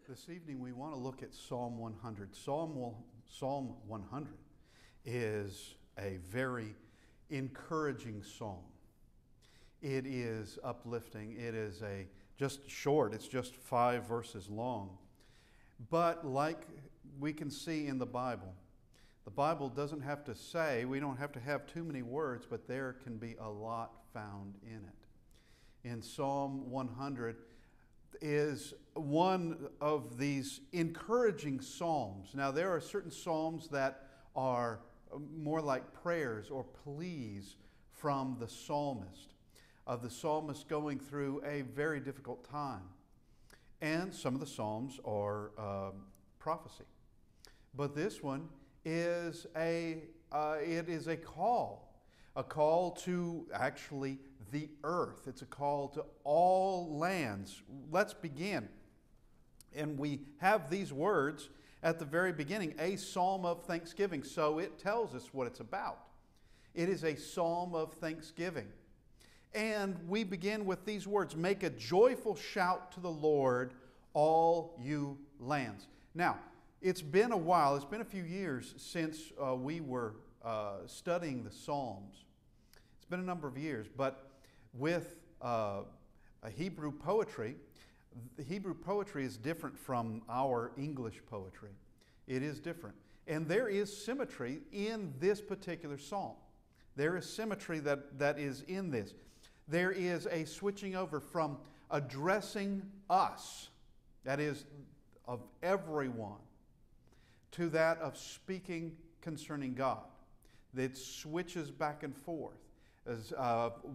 This evening we want to look at Psalm 100. Psalm 100 is a very encouraging psalm. It is uplifting. It is just short. It's just 5 verses long. But like we can see in the Bible doesn't have to say, we don't have to have too many words, but there can be a lot found in it. In Psalm 100 is one of these encouraging psalms. Now, there are certain psalms that are more like prayers or pleas from the psalmist, of the psalmist going through a very difficult time. And some of the psalms are prophecy. But this one is it is a call to actually the earth. It's a call to all lands. Let's begin. And we have these words at the very beginning, a psalm of thanksgiving. So it tells us what it's about. It is a psalm of thanksgiving. And we begin with these words, make a joyful shout to the Lord, all you lands. Now, it's been a while, it's been a few years since we were studying the Psalms. It's been a number of years, but with a Hebrew poetry, the Hebrew poetry is different from our English poetry. It is different. And there is symmetry in this particular psalm. There is symmetry that is in this. There is a switching over from addressing us, that is, of everyone, to that of speaking concerning God. It switches back and forth as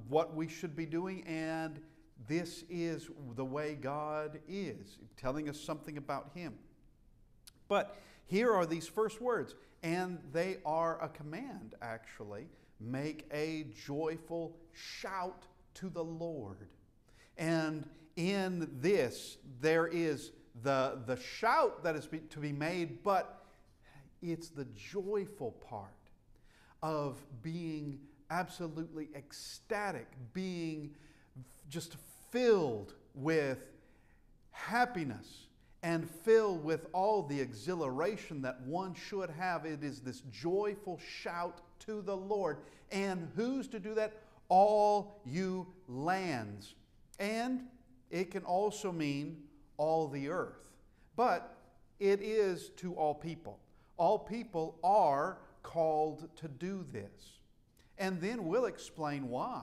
what we should be doing, and this is the way God is, telling us something about Him. But here are these first words, and they are a command, actually. Make a joyful shout to the Lord. And in this, there is the shout that is to be made, but it's the joyful part of being absolutely ecstatic, being just filled with happiness and filled with all the exhilaration that one should have. It is this joyful shout to the Lord. And who's to do that? All you lands. And it can also mean all the earth. But it is to all people. All people are called to do this. And then we'll explain why.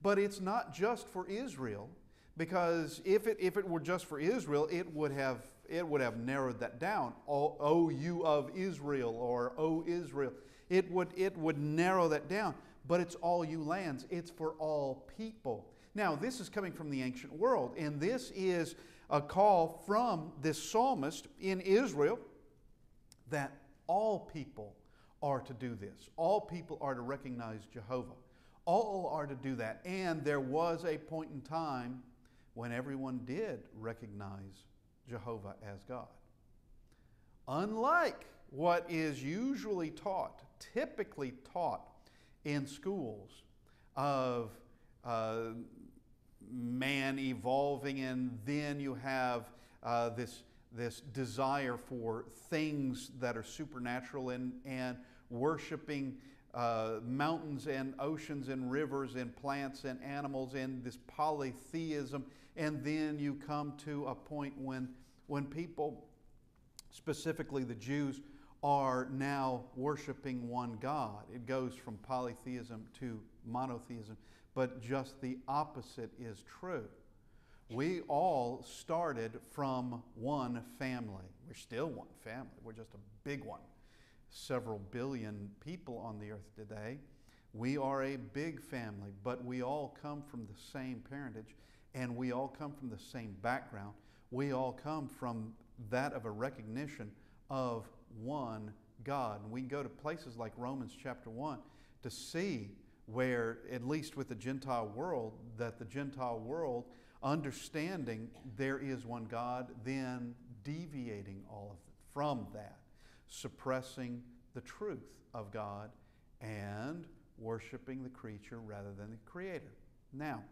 But it's not just for Israel, because if it were just for Israel, it would have narrowed that down. O you of Israel, or O Israel. It would narrow that down. But it's all you lands. It's for all people. Now, this is coming from the ancient world, and this is a call from this psalmist in Israel that all people are to do this. All people are to recognize Jehovah. All are to do that. And there was a point in time when everyone did recognize Jehovah as God. Unlike what is usually taught, typically taught in schools of man evolving, and then you have this desire for things that are supernatural and worshiping mountains and oceans and rivers and plants and animals, and this polytheism. And then you come to a point when people, specifically the Jews, are now worshiping one God. It goes from polytheism to monotheism, but just the opposite is true. We all started from one family. We're still one family. We're just a big one. Several billion people on the earth today. We are a big family, but we all come from the same parentage, and we all come from the same background. We all come from that of a recognition of one God. And we can go to places like Romans chapter 1 to see where, at least with the Gentile world, that the Gentile world, understanding there is one God, then deviating all of it from that, suppressing the truth of God and worshiping the creature rather than the Creator. Now,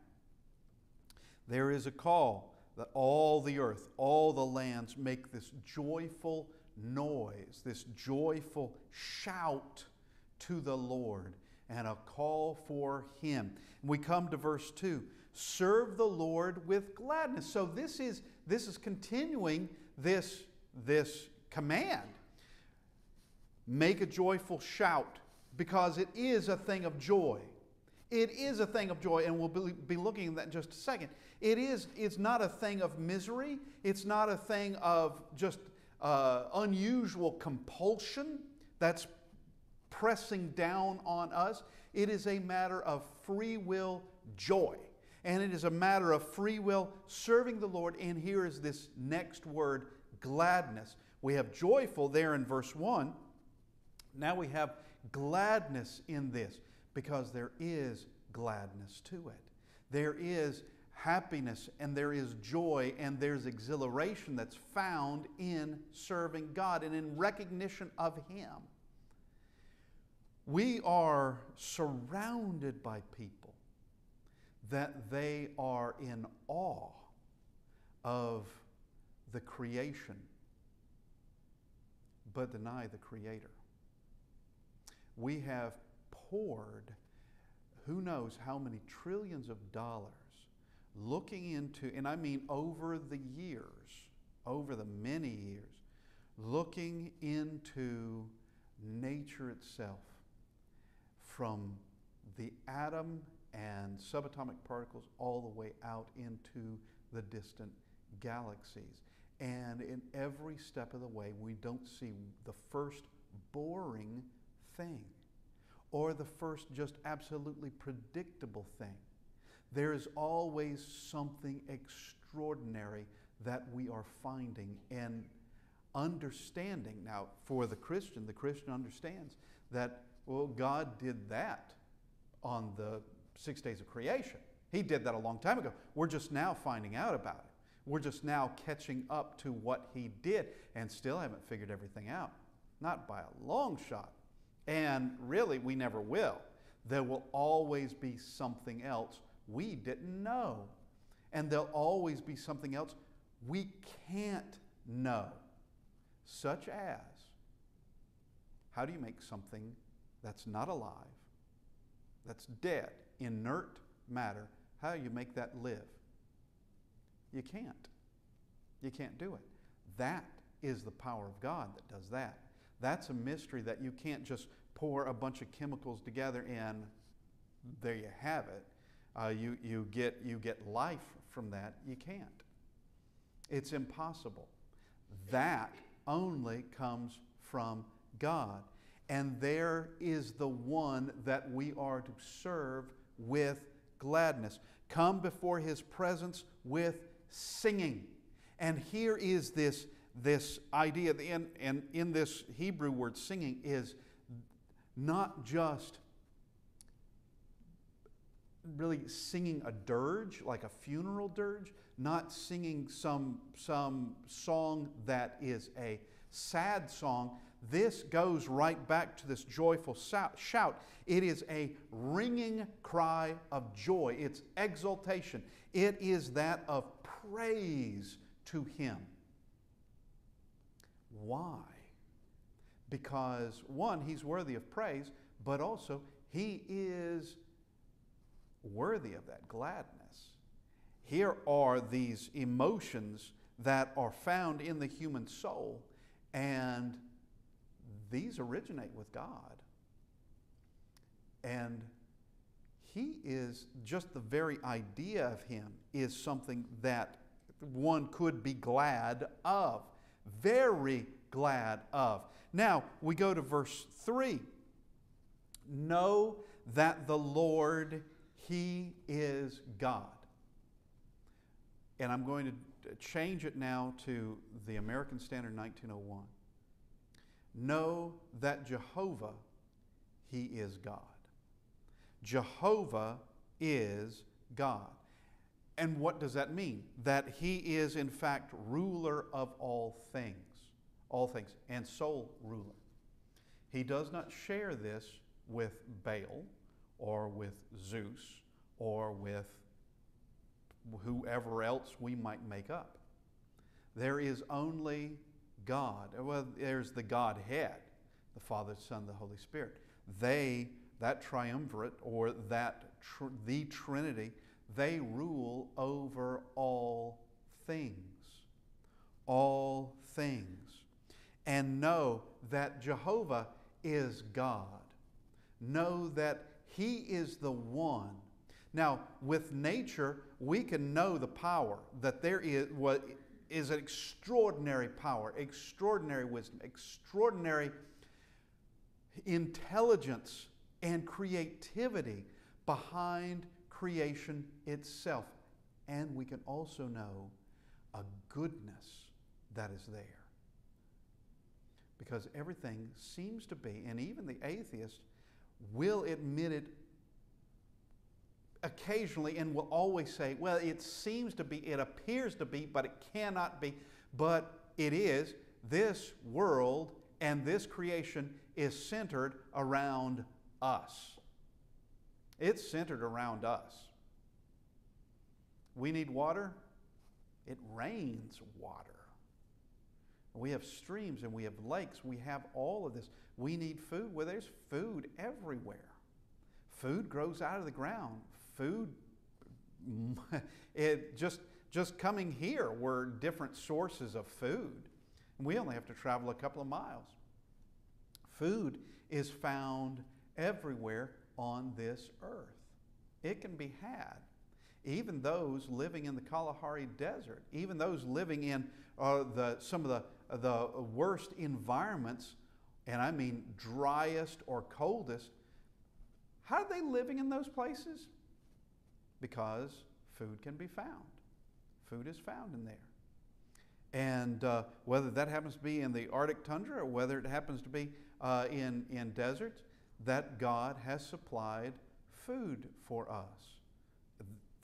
there is a call that all the earth, all the lands make this joyful noise, this joyful shout to the Lord, and a call for Him. We come to verse 2. Serve the Lord with gladness. So this is continuing this command. Make a joyful shout, because it is a thing of joy. It is a thing of joy, and we'll be looking at that in just a second. It's not a thing of misery. It's not a thing of just unusual compulsion that's pressing down on us. It is a matter of free will joy. And it is a matter of free will serving the Lord. And here is this next word, gladness. We have joyful there in verse 1. Now we have gladness in this, because there is gladness to it. There is happiness, and there is joy, and there's exhilaration that's found in serving God and in recognition of Him. We are surrounded by people that they are in awe of the creation, but deny the Creator. We have poured who knows how many trillions of dollars looking into, and I mean over the years, over the many years, looking into nature itself, from the atom and subatomic particles all the way out into the distant galaxies. And in every step of the way, we don't see the first boring thing or the first just absolutely predictable thing. There is always something extraordinary that we are finding and understanding. Now, for the Christian understands that, well, God did that on the 6 days of creation. He did that a long time ago. We're just now finding out about it. We're just now catching up to what He did, and still haven't figured everything out. Not by a long shot. And really, we never will. There will always be something else we didn't know. And there'll always be something else we can't know. Such as, how do you make something that's not alive, that's dead, inert matter, how do you make that live? You can't. You can't do it. That is the power of God that does that. That's a mystery that you can't just pour a bunch of chemicals together and there you have it. You get life from that. You can't. It's impossible. That only comes from God. And there is the one that we are to serve with gladness. Come before His presence with singing. And here is this idea, and in this Hebrew word singing is not just really singing a dirge, like a funeral dirge, not singing some song that is a sad song. This goes right back to this joyful shout. It is a ringing cry of joy. It's exultation. It is that of praise to Him. Why? Because one, He's worthy of praise, but also He is worthy of that gladness. Here are these emotions that are found in the human soul, and these originate with God. And He is, just the very idea of Him is something that one could be glad of, very glad of. Now, we go to verse 3. Know that the Lord, He is God. And I'm going to change it now to the American Standard 1901. Know that Jehovah, He is God. Jehovah is God. And what does that mean? That He is in fact ruler of all things, and sole ruler. He does not share this with Baal or with Zeus or with whoever else we might make up. There is only God. Well, there's the Godhead, the Father, Son, the Holy Spirit. That triumvirate, or the Trinity, they rule over all things. All things. And know that Jehovah is God. Know that He is the one. Now, with nature, we can know the power, that there is what is an extraordinary power, extraordinary wisdom, extraordinary intelligence and creativity behind creation itself. And we can also know a goodness that is there. Because everything seems to be, and even the atheist will admit it occasionally and will always say, well, it seems to be, it appears to be, but it cannot be. But it is. This world and this creation is centered around us. It's centered around us. We need water. It rains water. We have streams and we have lakes. We have all of this. We need food. Well, there's food everywhere. Food grows out of the ground. Food, it just coming here were different sources of food. And we only have to travel a couple of miles. Food is found everywhere on this earth. It can be had. Even those living in the Kalahari Desert, even those living in some of the worst environments, and I mean driest or coldest, how are they living in those places? Because food can be found. Food is found in there. And whether that happens to be in the Arctic tundra or whether it happens to be in deserts, that God has supplied food for us.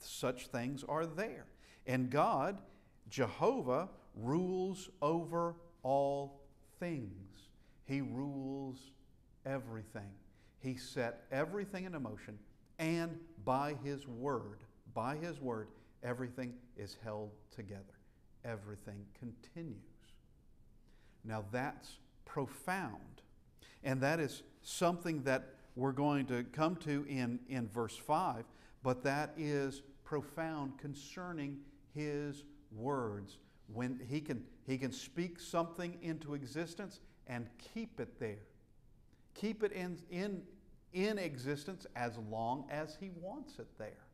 Such things are there. And God, Jehovah, rules over all things. He rules everything. He set everything into motion, and by His word, everything is held together. Everything continues. Now that's profound. And that is something that we're going to come to in verse 5, but that is profound concerning His words. When He can speak something into existence and keep it there. Keep it in existence as long as He wants it there.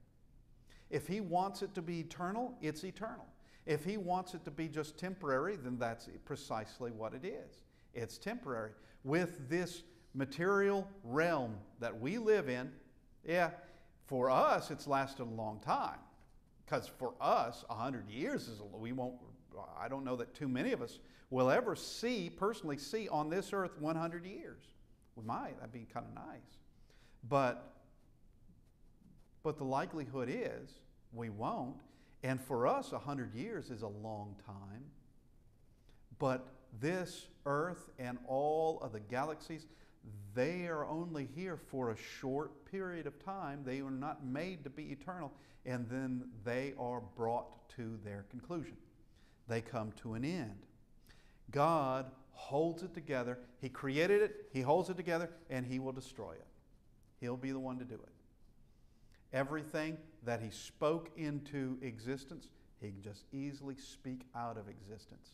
If He wants it to be eternal, it's eternal. If He wants it to be just temporary, then that's precisely what it is. It's temporary. With this material realm that we live in, yeah, for us it's lasted a long time. Because for us, 100 years is I don't know that too many of us will ever personally see on this earth 100 years. We might, that'd be kind of nice. But the likelihood is we won't. And for us, 100 years is a long time. But this earth and all of the galaxies, they are only here for a short period of time. They are not made to be eternal. And then they are brought to their conclusion. They come to an end. God holds it together. He created it, He holds it together, and He will destroy it. He'll be the one to do it. Everything that He spoke into existence, He can just easily speak out of existence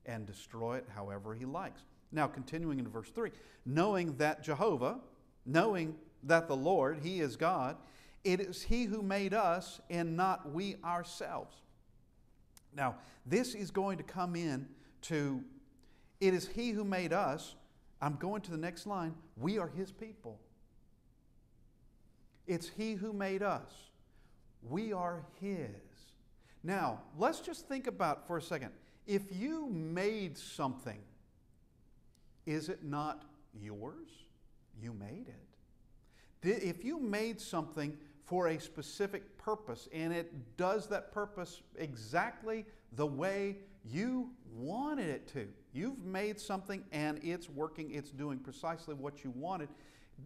and destroy it however He likes. Now, continuing in verse 3, knowing that Jehovah, knowing that the Lord, He is God, it is He who made us and not we ourselves. Now, this is going to come in to, it is He who made us. I'm going to the next line. We are His people. It's He who made us. We are His. Now, let's just think about for a second. If you made something, is it not yours? You made it. If you made something for a specific purpose and it does that purpose exactly the way you wanted it to, you've made something and it's working, it's doing precisely what you wanted,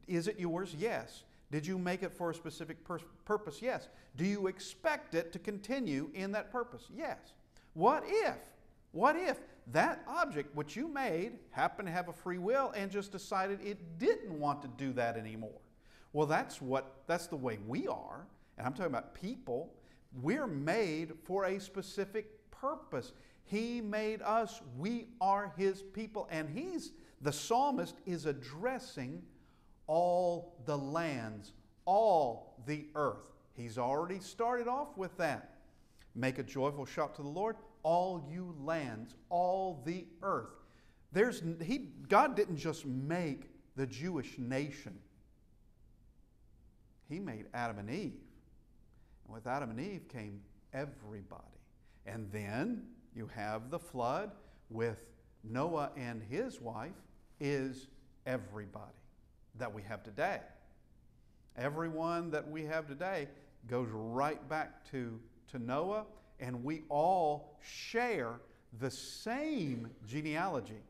is it yours? Yes. Did you make it for a specific purpose? Yes. Do you expect it to continue in that purpose? Yes. What if that object which you made happened to have a free will and just decided it didn't want to do that anymore? Well, that's the way we are. And I'm talking about people. We're made for a specific purpose. He made us. We are His people. And the psalmist is addressing all the lands, all the earth. He's already started off with that. Make a joyful shout to the Lord, all you lands, all the earth. God didn't just make the Jewish nation. He made Adam and Eve. And with Adam and Eve came everybody. And then you have the flood with Noah and his wife is everybody that we have today. Everyone that we have today goes right back to Noah, and we all share the same genealogy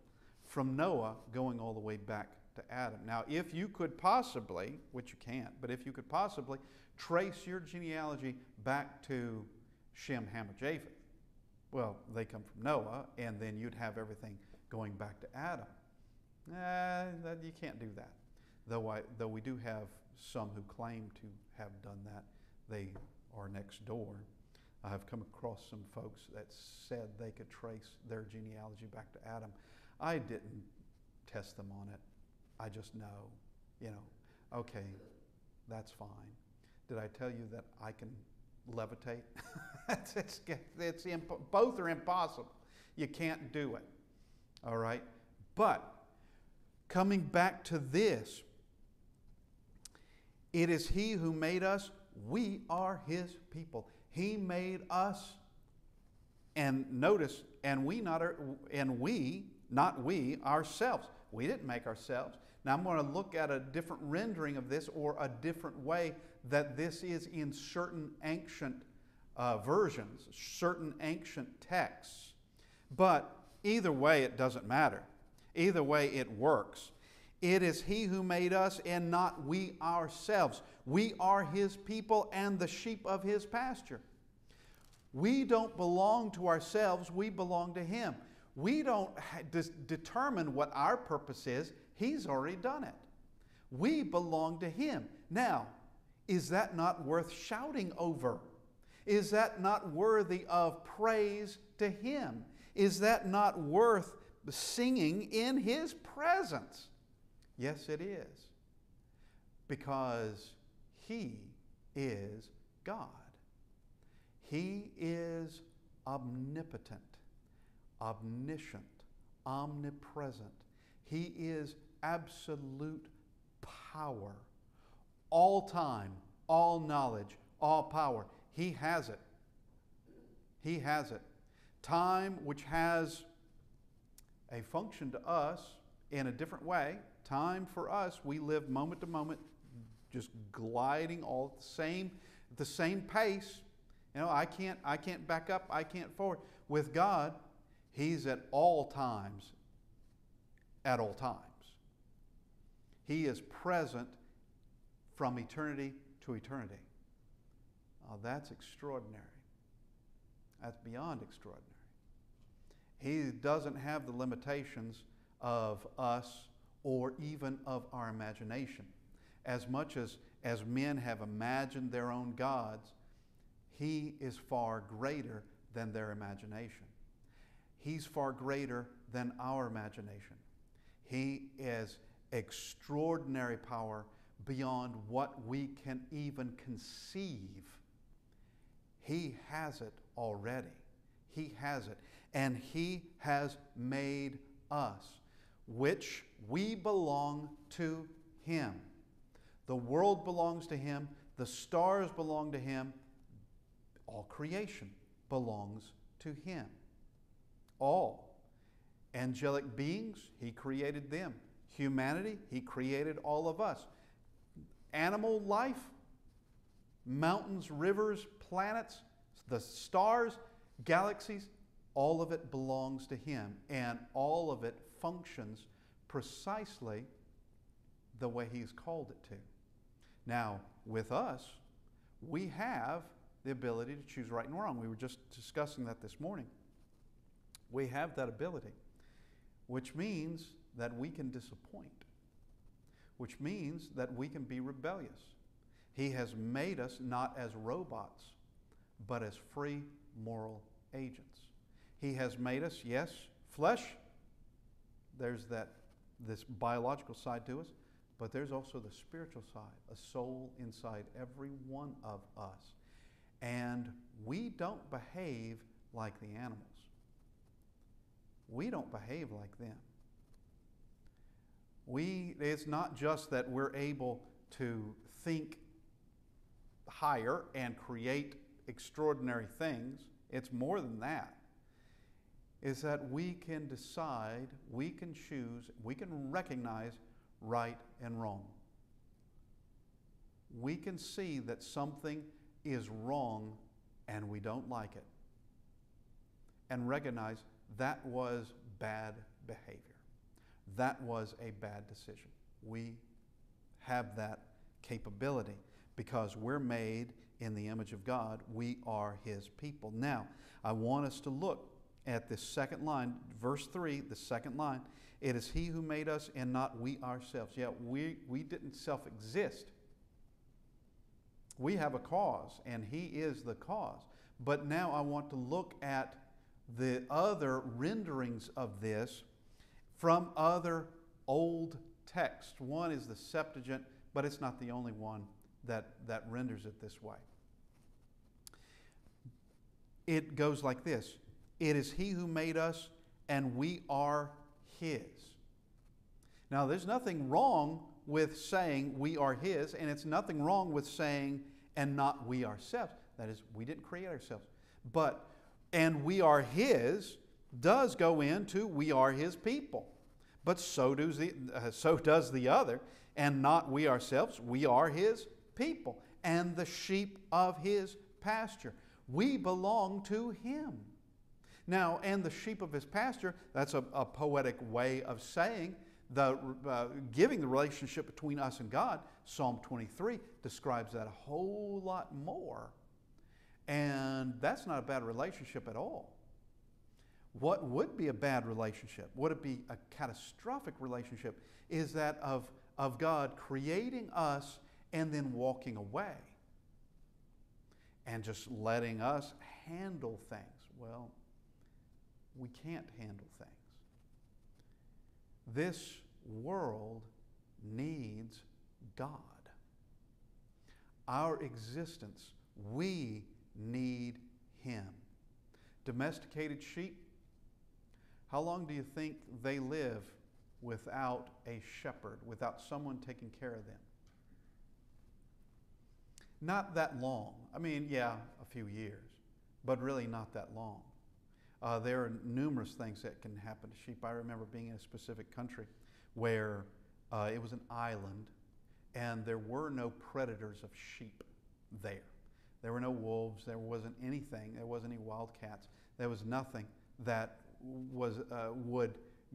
from Noah going all the way back to Adam. Now, if you could possibly, which you can't, but if you could possibly trace your genealogy back to Shem, Ham, or Japheth, well, they come from Noah, and then you'd have everything going back to Adam. You can't do that. Though we do have some who claim to have done that. They are next door. I have come across some folks that said they could trace their genealogy back to Adam. I didn't test them on it. I just know, okay, that's fine. Did I tell you that I can levitate? Both are impossible. You can't do it. All right? But coming back to this, it is He who made us. We are His people. He made us, and notice, and we, not we ourselves. We didn't make ourselves. Now I'm going to look at a different rendering of this, or a different way that this is in certain ancient versions, certain ancient texts. But either way, it doesn't matter. Either way, it works. It is He who made us and not we ourselves. We are His people and the sheep of His pasture. We don't belong to ourselves. We belong to Him. We don't determine what our purpose is. He's already done it. We belong to Him. Now, is that not worth shouting over? Is that not worthy of praise to Him? Is that not worth singing in His presence? Yes, it is. Because He is God. He is omnipotent, omniscient, omnipresent. He is absolute power. All time, all knowledge, all power. He has it. He has it. Time, which has a function to us in a different way. Time for us, we live moment to moment, just gliding all at the same pace. I can't back up, I can't forward. With God, He's at all times, at all times. He is present from eternity to eternity. That's extraordinary. That's beyond extraordinary. He doesn't have the limitations of us or even of our imagination. As much as men have imagined their own gods, He is far greater than their imagination. He's far greater than our imagination. He is extraordinary power beyond what we can even conceive. He has it already. He has it. And He has made us, which we belong to Him. The world belongs to Him. The stars belong to Him. All creation belongs to Him. All. Angelic beings, He created them. Humanity, He created all of us. Animal life, mountains, rivers, planets, the stars, galaxies, all of it belongs to Him, and all of it functions precisely the way He's called it to. Now, with us, we have the ability to choose right and wrong. We were just discussing that this morning. We have that ability, which means that we can disappoint, which means that we can be rebellious. He has made us not as robots, but as free moral agents. He has made us, yes, flesh. There's this biological side to us, but there's also the spiritual side, a soul inside every one of us. And we don't behave like the animals. We don't behave like them. It's not just that we're able to think higher and create extraordinary things. It's more than that. Is that we can decide, we can choose, we can recognize right and wrong. We can see that something is wrong and we don't like it, and recognize that was bad behavior. That was a bad decision. We have that capability because we're made in the image of God. We are His people. Now, I want us to look at this second line, verse 3, the second line. It is He who made us and not we ourselves. Yeah, we didn't self-exist. We have a cause, and He is the cause. But now I want to look at the other renderings of this from other old texts. One is the Septuagint, but it's not the only one that renders it this way. It goes like this. It is He who made us, and we are His. Now, there's nothing wrong with saying we are His, and it's nothing wrong with saying, and not we ourselves. That is, we didn't create ourselves. But, and we are His does go into we are His people. But so does the other, and not we ourselves. We are His people, and the sheep of His pasture. We belong to Him. Now, and the sheep of His pasture, that's a poetic way of saying, giving the relationship between us and God. Psalm 23 describes that a whole lot more. And that's not a bad relationship at all. What would be a bad relationship, would it be a catastrophic relationship, is that of God creating us and then walking away and just letting us handle things. Well, we can't handle things. This world needs God. Our existence, we need Him. Domesticated sheep, how long do you think they live without a shepherd, without someone taking care of them? Not that long. I mean, yeah, a few years, but really not that long. There are numerous things that can happen to sheep. I remember being in a specific country where it was an island and there were no predators of sheep there. There were no wolves. There wasn't anything. There wasn't any wildcats. There was nothing that would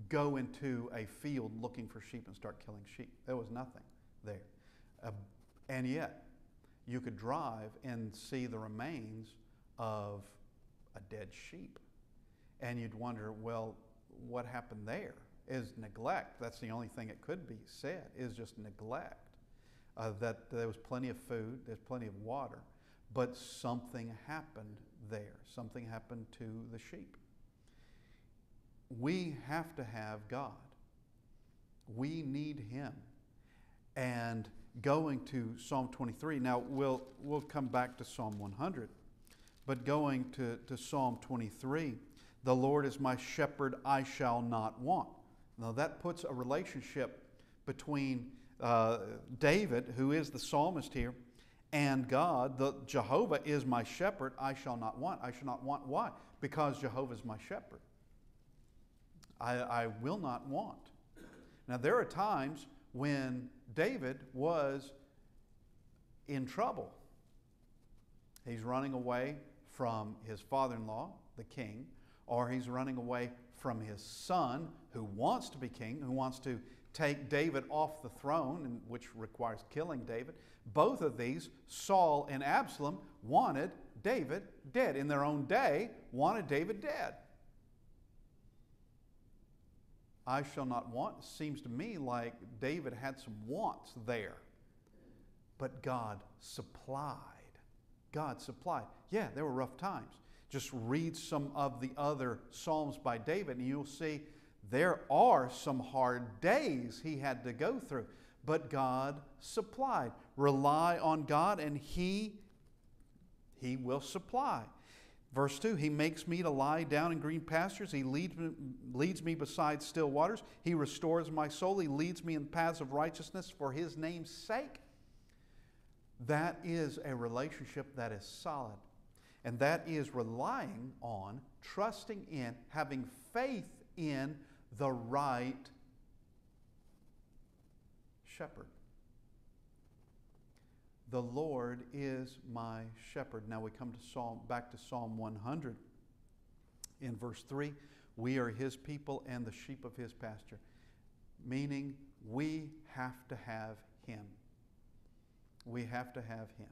go into a field looking for sheep and start killing sheep. There was nothing there. And yet, you could drive and see the remains of a dead sheep. And you'd wonder, well, what happened there? Is neglect. That's the only thing it could be said, is just neglect. That there was plenty of food, there's plenty of water, but something happened there. Something happened to the sheep. We have to have God. We need Him. And going to Psalm 23, now we'll come back to Psalm 100, but going to Psalm 23, the Lord is my shepherd, I shall not want. Now that puts a relationship between David, who is the psalmist here, and God. Jehovah is my shepherd, I shall not want. I shall not want. Why? Because Jehovah is my shepherd. I will not want. Now there are times when David was in trouble. He's running away from his father-in-law, the king, or he's running away from his son who wants to be king, who wants to take David off the throne, which requires killing David. Both of these, Saul and Absalom, wanted David dead. In their own day, wanted David dead. I shall not want, seems to me like David had some wants there. But God supplied. God supplied. Yeah, there were rough times. Just read some of the other Psalms by David and you'll see there are some hard days he had to go through. But God supplied. Rely on God and He will supply. Verse 2, He makes me to lie down in green pastures. He leads me beside still waters. He restores my soul. He leads me in paths of righteousness for His name's sake. That is a relationship that is solid. And that is relying on, trusting in, having faith in the right shepherd. The Lord is my shepherd. Now we come to back to Psalm 100. In verse 3, we are His people and the sheep of His pasture. Meaning we have to have Him. We have to have Him.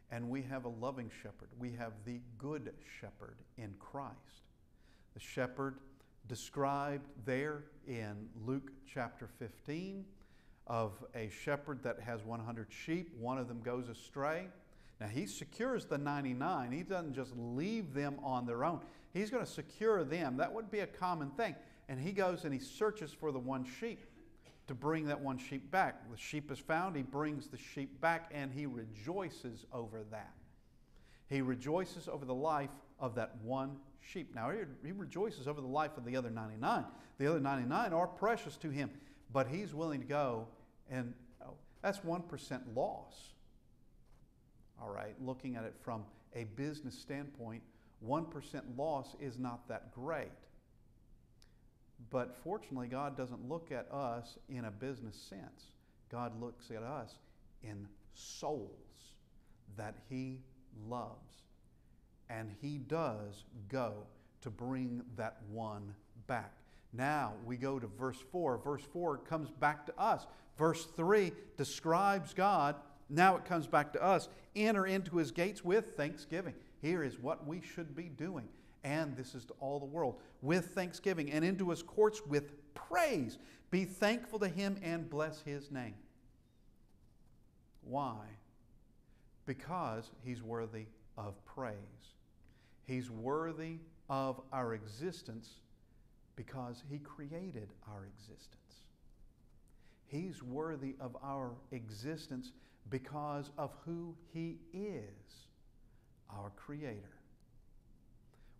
And we have a loving shepherd. We have the good shepherd in Christ. The shepherd described there in Luke chapter 15 of a shepherd that has 100 sheep. One of them goes astray. Now He secures the 99. He doesn't just leave them on their own. He's going to secure them. That would be a common thing. And He goes and He searches for the one sheep to bring that one sheep back. The sheep is found. He brings the sheep back and He rejoices over that. He rejoices over the life of that one sheep. Now He rejoices over the life of the other 99. The other 99 are precious to Him. But He's willing to go and that's 1% loss. All right, looking at it from a business standpoint, 1% loss is not that great. But fortunately, God doesn't look at us in a business sense. God looks at us in souls that He loves. And He does go to bring that one back. Now we go to verse 4. Verse 4 comes back to us. Verse 3 describes God. Now it comes back to us. Enter into His gates with thanksgiving. Here is what we should be doing. And this is to all the world. With thanksgiving. And into His courts with praise. Be thankful to Him and bless His name. Why? Because He's worthy of praise. He's worthy of our existence because He created our existence. He's worthy of our existence because of who He is, our Creator.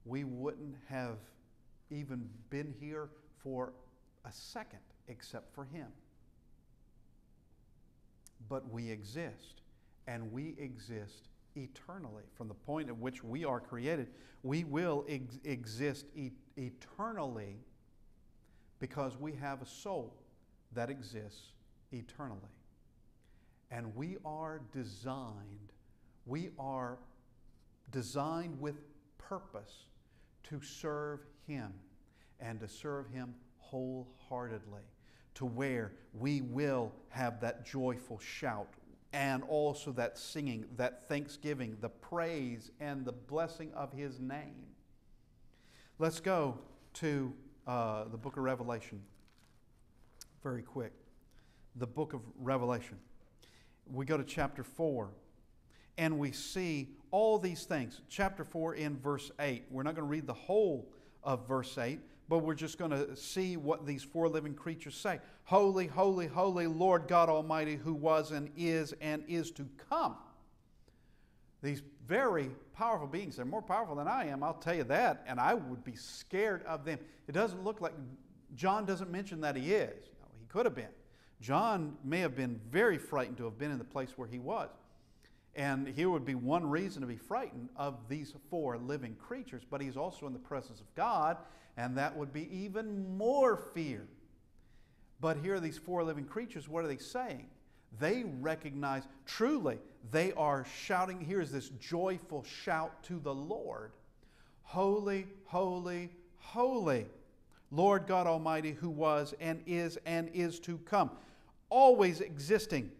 We wouldn't have even been here for a second except for Him. But we exist, and we exist eternally. From the point at which we are created, we will exist eternally because we have a soul that exists eternally. And we are designed with purpose to serve Him and to serve Him wholeheartedly, to where we will have that joyful shout and also that singing, that thanksgiving, the praise and the blessing of His name. Let's go to the book of Revelation very quick. The book of Revelation. We go to chapter 4 and we see all these things. Chapter 4 in verse 8. We're not going to read the whole of verse 8, but we're just going to see what these four living creatures say. Holy, holy, holy Lord God Almighty, who was and is to come. These very powerful beings. They're more powerful than I am, I'll tell you that, and I would be scared of them. It doesn't look like, John doesn't mention that he is. No, he could have been. John may have been very frightened to have been in the place where he was. And here would be one reason to be frightened of these four living creatures, but he's also in the presence of God, and that would be even more fear. But here are these four living creatures. What are they saying? They recognize, truly, they are shouting. Here's this joyful shout to the Lord. Holy, holy, holy, Lord God Almighty, who was and is to come. Always existing.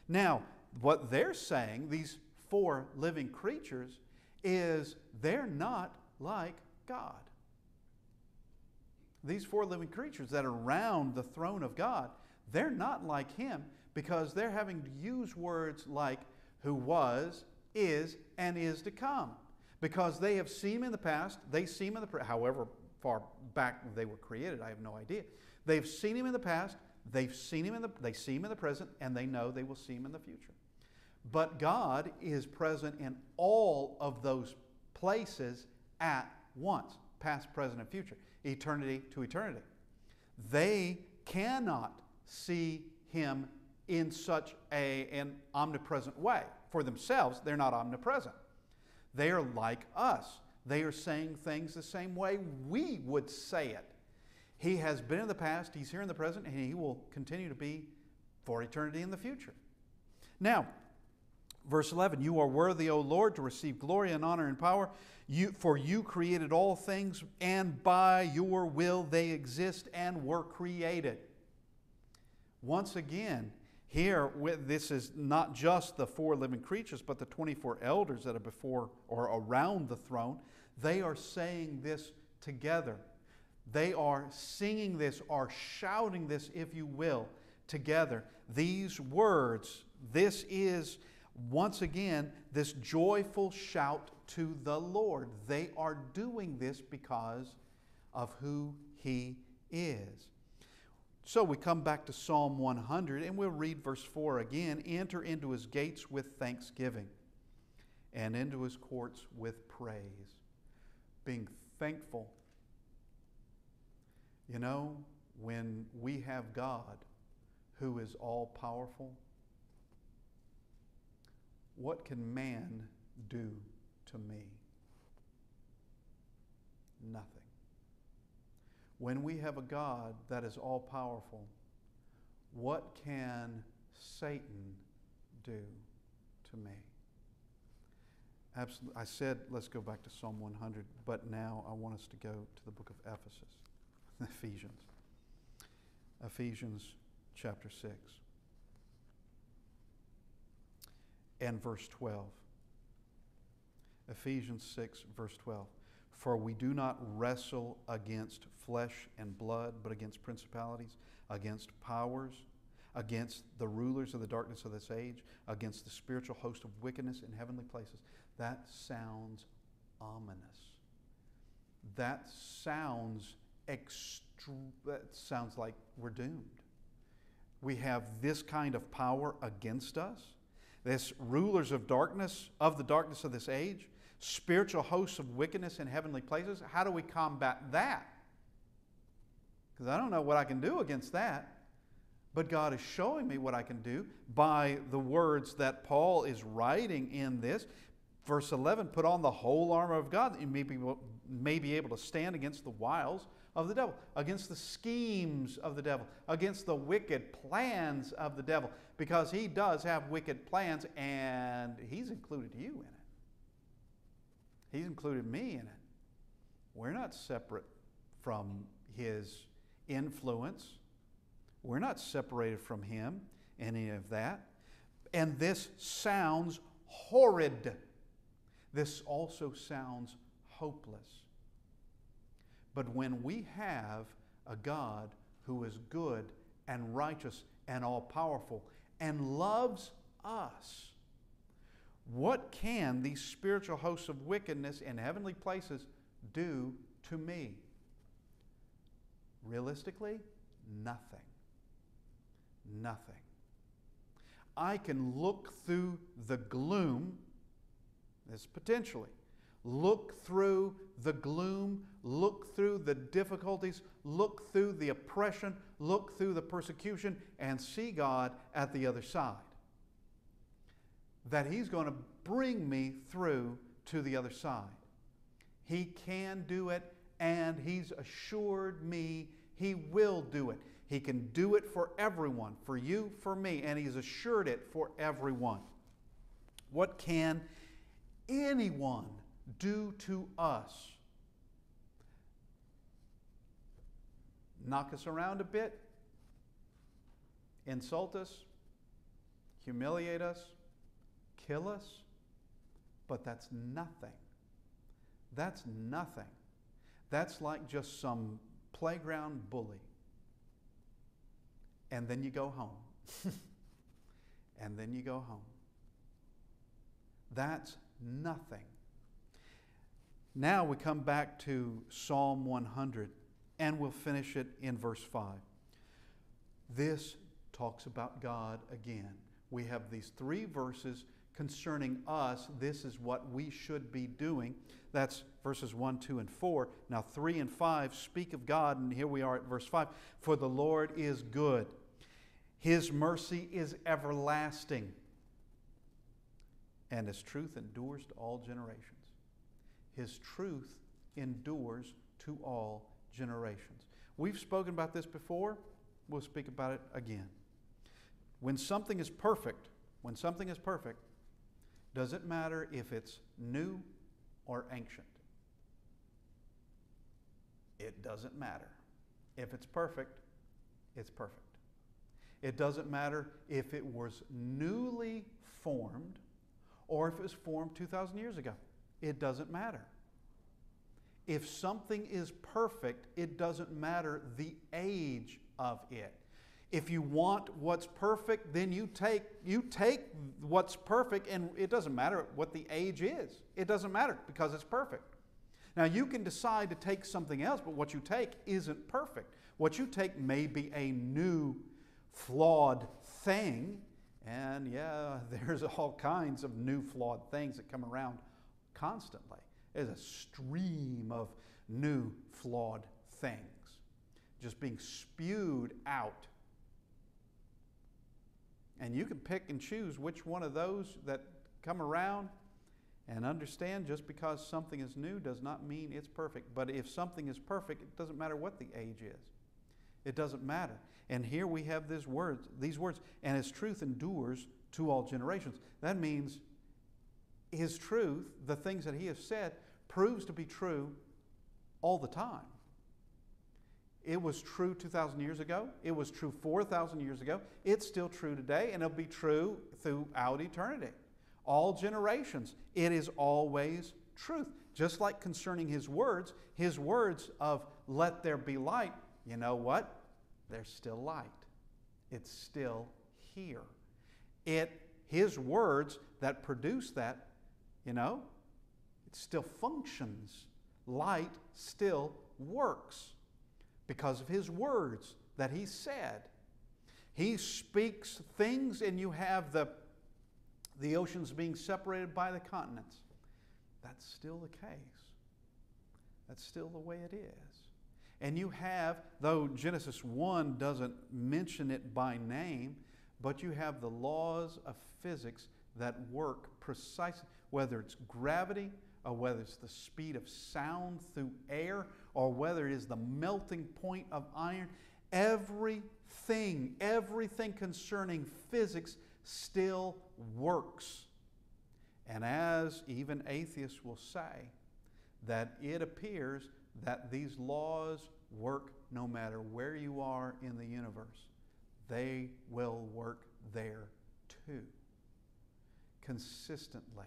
Now, what they're saying, these four living creatures, is they're not like God. These four living creatures that are around the throne of God, they're not like Him, because they're having to use words like who was, is, and is to come. Because they have seen Him in the past, they see Him in the however far back they were created, I have no idea. They've seen Him in the past, they see Him in the present, and they know they will see Him in the future. But God is present in all of those places at once, past, present, and future, eternity to eternity. They cannot see Him in such an omnipresent way. For themselves, they're not omnipresent. They are like us. They are saying things the same way we would say it. He has been in the past, He's here in the present, and He will continue to be for eternity in the future. Now, verse 11, you are worthy, O Lord, to receive glory and honor and power, for you created all things, and by your will they exist and were created. Once again, here, this is not just the four living creatures, but the 24 elders that are before or around the throne. They are saying this together. They are singing this or shouting this, if you will, together. These words, this is, once again, this joyful shout to the Lord. They are doing this because of who He is. So we come back to Psalm 100, and we'll read verse 4 again. Enter into His gates with thanksgiving, and into His courts with praise. Being thankful. You know, when we have God who is all-powerful, what can man do to me? Nothing. When we have a God that is all-powerful, what can Satan do to me? Absolutely. I said, let's go back to Psalm 100, but now I want us to go to the book of Ephesians. Ephesians chapter 6 and verse 12. Ephesians 6, verse 12. For we do not wrestle against flesh and blood, but against principalities, against powers, against the rulers of the darkness of this age, against the spiritual host of wickedness in heavenly places. That sounds ominous. That sounds like we're doomed. We have this kind of power against us. This rulers of darkness, of the darkness of this age, spiritual hosts of wickedness in heavenly places. How do we combat that? Because I don't know what I can do against that. But God is showing me what I can do by the words that Paul is writing in this. Verse 11, put on the whole armor of God that you may be able to stand against the wiles of the devil, against the schemes of the devil, against the wicked plans of the devil. Because he does have wicked plans, and he's included you in it. He's included me in it. We're not separate from his influence. We're not separated from him, any of that. And this sounds horrid. This also sounds hopeless. But when we have a God who is good and righteous and all-powerful and loves us, what can these spiritual hosts of wickedness in heavenly places do to me? Realistically, nothing. Nothing. I can look through the gloom, this potentially, look through the gloom, look through the difficulties, look through the oppression, look through the persecution, and see God at the other side. That He's going to bring me through to the other side. He can do it, and He's assured me He will do it. He can do it for everyone, for you, for me, and He's assured it for everyone. What can anyone do to us? knock us around a bit, insult us, humiliate us, kill us, but that's nothing. That's nothing. That's like just some playground bully. And then you go home. And then you go home. That's nothing. Now we come back to Psalm 100, and we'll finish it in verse 5. This talks about God again. We have these 3 verses concerning us. This is what we should be doing. That's verses 1, 2, and 4. Now 3 and 5 speak of God, and here we are at verse 5. For the Lord is good. His mercy is everlasting, and His truth endures to all generations. His truth endures to all generations. We've spoken about this before. We'll speak about it again. When something is perfect, doesn't matter if it's new or ancient. It doesn't matter. If it's perfect, it's perfect. It doesn't matter if it was newly formed or if it was formed 2,000 years ago. It doesn't matter. If something is perfect, it doesn't matter the age of it. If you want what's perfect, then you take what's perfect, and it doesn't matter what the age is. It doesn't matter because it's perfect. Now you can decide to take something else, but what you take isn't perfect. What you take may be a new, flawed thing, and yeah, there's all kinds of new flawed things that come around constantly. There's a stream of new flawed things just being spewed out. And you can pick and choose which one of those that come around, and understand just because something is new does not mean it's perfect. But if something is perfect, it doesn't matter what the age is. It doesn't matter. And here we have these words, and His truth endures to all generations. That means His truth, the things that He has said, proves to be true all the time. It was true 2,000 years ago. It was true 4,000 years ago. It's still true today, and it'll be true throughout eternity. All generations, it is always truth. Just like concerning His words of let there be light, you know what? There's still light. It's still here. His words that produce that, it still functions. Light still works because of His words that He said. He speaks things, and you have the oceans being separated by the continents. That's still the case. That's still the way it is. And you have, though Genesis 1 doesn't mention it by name, but you have the laws of physics that work precisely, whether it's gravity, or whether it's the speed of sound through air, or whether it is the melting point of iron. Everything concerning physics still works. And as even atheists will say, that it appears that these laws work no matter where you are in the universe. They will work there too, consistently.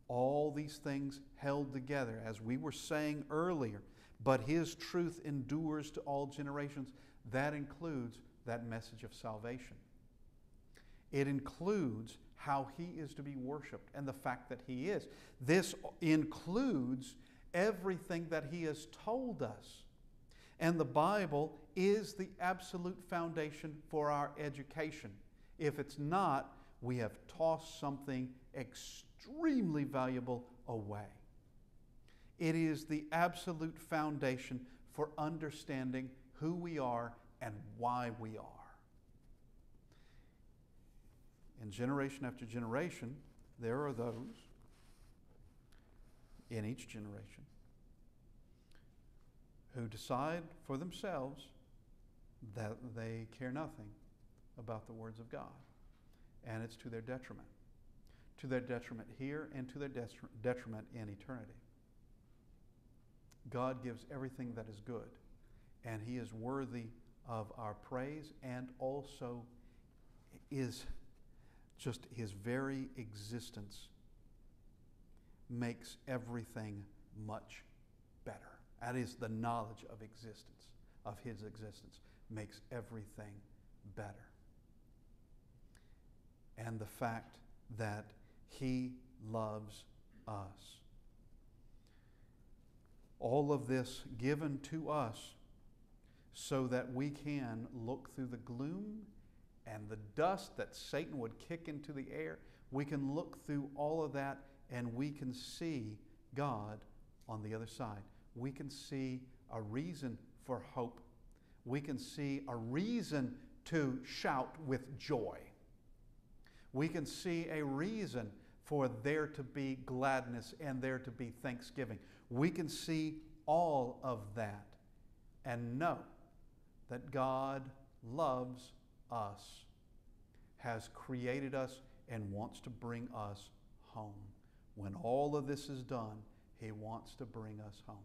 All these things held together, as we were saying earlier, but His truth endures to all generations. That includes that message of salvation. It includes how He is to be worshiped and the fact that He is. This includes everything that He has told us. And the Bible is the absolute foundation for our education. If it's not, we have tossed something extremely valuable away. It is the absolute foundation for understanding who we are and why we are. And generation after generation, there are those in each generation who decide for themselves that they care nothing about the words of God. And it's to their detriment. To their detriment here and to their detriment in eternity. God gives everything that is good. and He is worthy of our praise, and also is just His very existence makes everything much better. That is, the knowledge of existence, of His existence, makes everything better. And the fact that He loves us. All of this given to us so that we can look through the gloom and the dust that Satan would kick into the air. We can look through all of that and we can see God on the other side. We can see a reason for hope. We can see a reason to shout with joy. We can see a reason for there to be gladness and there to be thanksgiving. We can see all of that and know that God loves us, has created us, and wants to bring us home. When all of this is done, He wants to bring us home.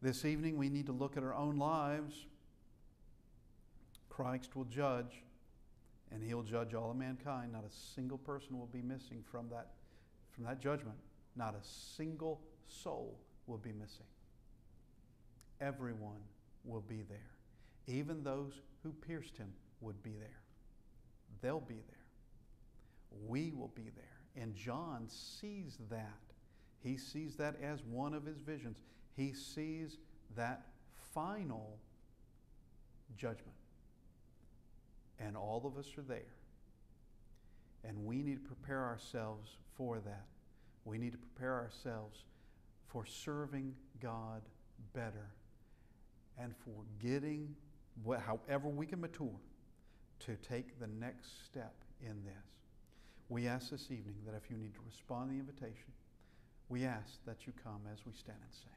This evening, we need to look at our own lives. Christ will judge, and He'll judge all of mankind. Not a single person will be missing from that judgment. Not a single soul will be missing. Everyone will be there. Even those who pierced Him would be there. They'll be there. We will be there. And John sees that. He sees that as one of his visions. He sees that final judgment. And all of us are there. And we need to prepare ourselves for that. We need to prepare ourselves for serving God better and for getting, however we can mature, to take the next step in this. We ask this evening that if you need to respond to the invitation, we ask that you come as we stand and sing.